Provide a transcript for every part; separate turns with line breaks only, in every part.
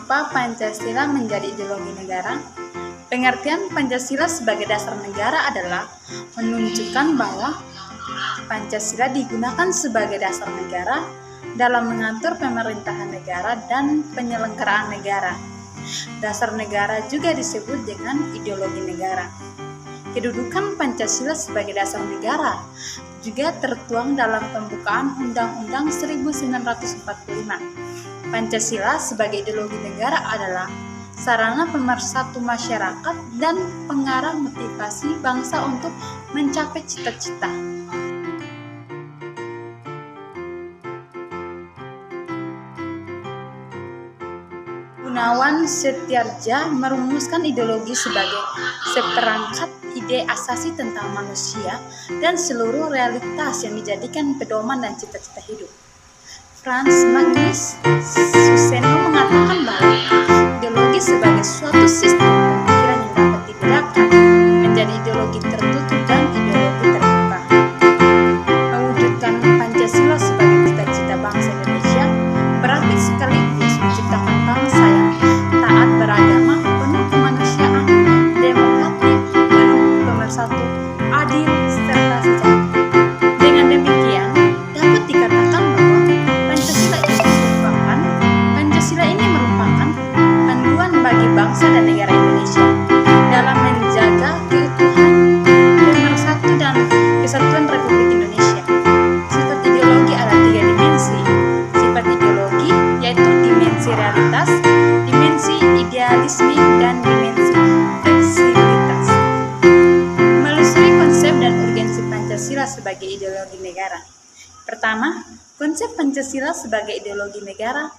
Mengapa Pancasila menjadi ideologi negara? Pengertian Pancasila sebagai dasar negara adalah menunjukkan bahwa Pancasila digunakan sebagai dasar negara dalam mengatur pemerintahan negara dan penyelenggaraan negara. Dasar negara juga disebut dengan ideologi negara. Kedudukan Pancasila sebagai dasar negara juga tertuang dalam pembukaan Undang-Undang 1945. Pancasila sebagai ideologi negara adalah sarana pemersatu masyarakat dan pengarah motivasi bangsa untuk mencapai cita-cita. Gunawan Setiardja merumuskan ideologi sebagai seperangkat ide asasi tentang manusia dan seluruh realitas yang dijadikan pedoman dan cita-cita hidup. Franz Magnus Suseno mengatakan bahwa ideologi sebagai suatu sistem pemikiran yang dapat dibedakan menjadi ideologi tertutup dan ideologi terbuka. Mewujudkan Pancasila sebagai cita-cita bangsa Indonesia berarti sekaligus menciptakan bangsa yang taat beragama, penuh kemanusiaan, demokratik, penuh pemersatu, adil, serta sejahtera. Dengan demikian, dapat dikatakan bahwa Pancasila ini merupakan panduan bagi bangsa dan negara Indonesia dalam menjaga keutuhan, pemersatu dan kesatuan Republik Indonesia. Sifat ideologi ada 3 dimensi. Sifat ideologi yaitu dimensi realitas, dimensi idealisme, dan dimensi fleksibilitas. Melusuri konsep dan urgensi Pancasila sebagai ideologi negara. Pertama, konsep Pancasila sebagai ideologi negara.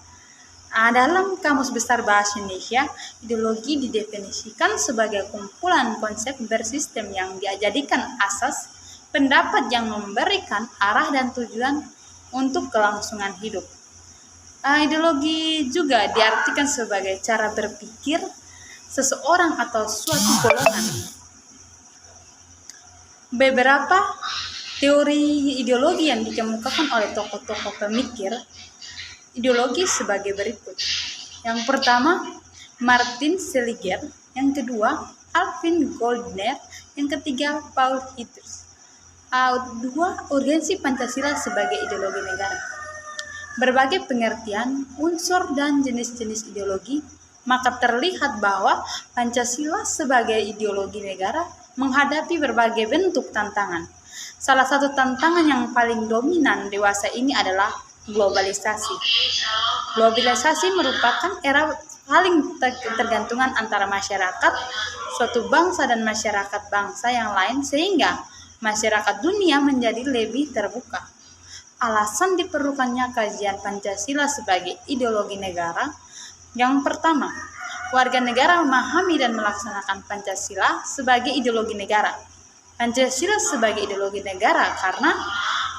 Dalam Kamus Besar Bahasa Indonesia, ideologi didefinisikan sebagai kumpulan konsep bersistem yang dijadikan asas pendapat yang memberikan arah dan tujuan untuk kelangsungan hidup. Ideologi juga diartikan sebagai cara berpikir seseorang atau suatu golongan. Beberapa teori ideologi yang dikemukakan oleh tokoh-tokoh pemikir ideologi sebagai berikut. Yang pertama, Martin Seligger. Yang kedua, Alvin Goldner. Yang ketiga, Paul Hitters. 2. Urgensi Pancasila sebagai ideologi negara. Berbagai pengertian, unsur, dan jenis-jenis ideologi, maka terlihat bahwa Pancasila sebagai ideologi negara menghadapi berbagai bentuk tantangan. Salah satu tantangan yang paling dominan dewasa ini adalah globalisasi. Globalisasi merupakan era paling ketergantungan antara masyarakat suatu bangsa dan masyarakat bangsa yang lain sehingga masyarakat dunia menjadi lebih terbuka. Alasan diperlukannya kajian Pancasila sebagai ideologi negara. Yang pertama, warga negara memahami dan melaksanakan Pancasila sebagai ideologi negara. Pancasila sebagai ideologi negara karena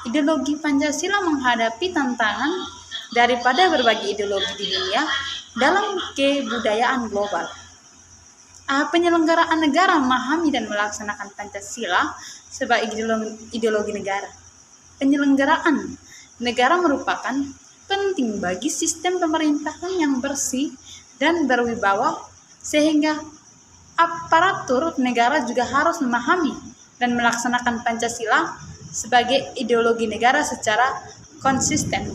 ideologi Pancasila menghadapi tantangan daripada berbagai ideologi di dunia dalam kebudayaan global. Penyelenggaraan negara memahami dan melaksanakan Pancasila sebagai ideologi negara. Penyelenggaraan negara merupakan penting bagi sistem pemerintahan yang bersih dan berwibawa sehingga aparatur negara juga harus memahami dan melaksanakan Pancasila sebagai ideologi negara secara konsisten.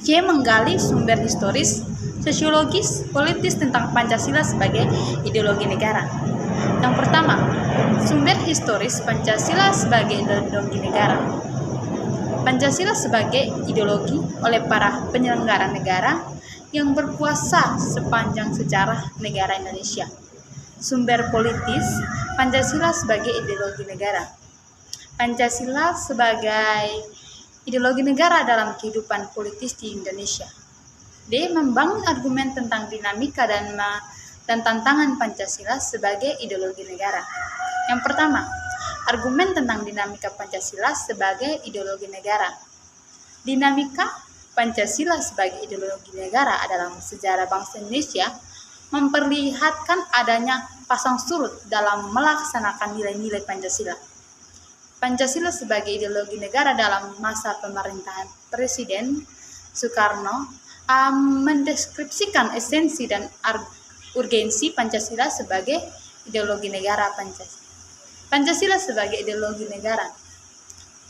C. Menggali sumber historis, sosiologis, politis tentang Pancasila sebagai ideologi negara. Yang pertama, sumber historis Pancasila sebagai ideologi negara. Pancasila sebagai ideologi oleh para penyelenggara negara yang berkuasa sepanjang sejarah negara Indonesia. Sumber politis Pancasila sebagai ideologi negara. Pancasila sebagai ideologi negara dalam kehidupan politis di Indonesia. D. Membangun argumen tentang dinamika dan tantangan Pancasila sebagai ideologi negara. Yang pertama, argumen tentang dinamika Pancasila sebagai ideologi negara. Dinamika Pancasila sebagai ideologi negara dalam sejarah bangsa Indonesia memperlihatkan adanya pasang surut dalam melaksanakan nilai-nilai Pancasila. Pancasila sebagai ideologi negara dalam masa pemerintahan Presiden Soekarno mendeskripsikan esensi dan urgensi Pancasila sebagai ideologi negara. Pancasila sebagai ideologi negara.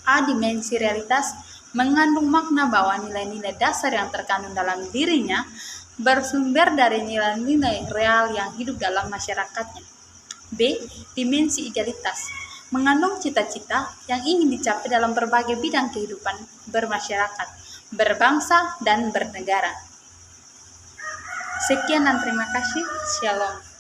Dimensi realitas mengandung makna bahwa nilai-nilai dasar yang terkandung dalam dirinya bersumber dari nilai-nilai real yang hidup dalam masyarakatnya. B. Dimensi idealitas mengandung cita-cita yang ingin dicapai dalam berbagai bidang kehidupan bermasyarakat, berbangsa, dan bernegara. Sekian dan terima kasih. Shalom.